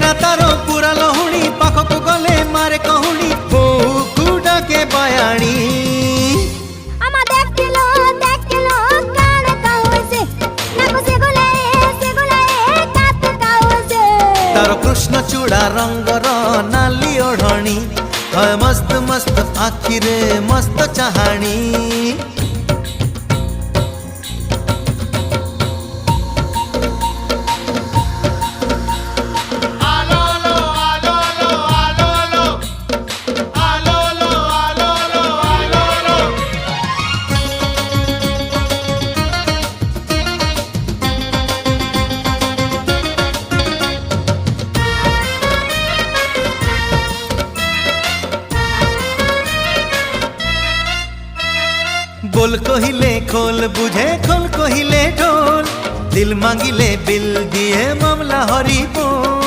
चेहरा तारो पूरा लहुणी पाखक गले मारे कहुणी बहु डाके बयाणी तारो कृष्ण चूड़ा रंगर नाली ओढ़णी मस्त मस्त आखिरे मस्त चाहाणी बोल कहिले खोल बुझे खोल कहिले ढोल दिल मांगिले बिल दिए मामला हरी बोल।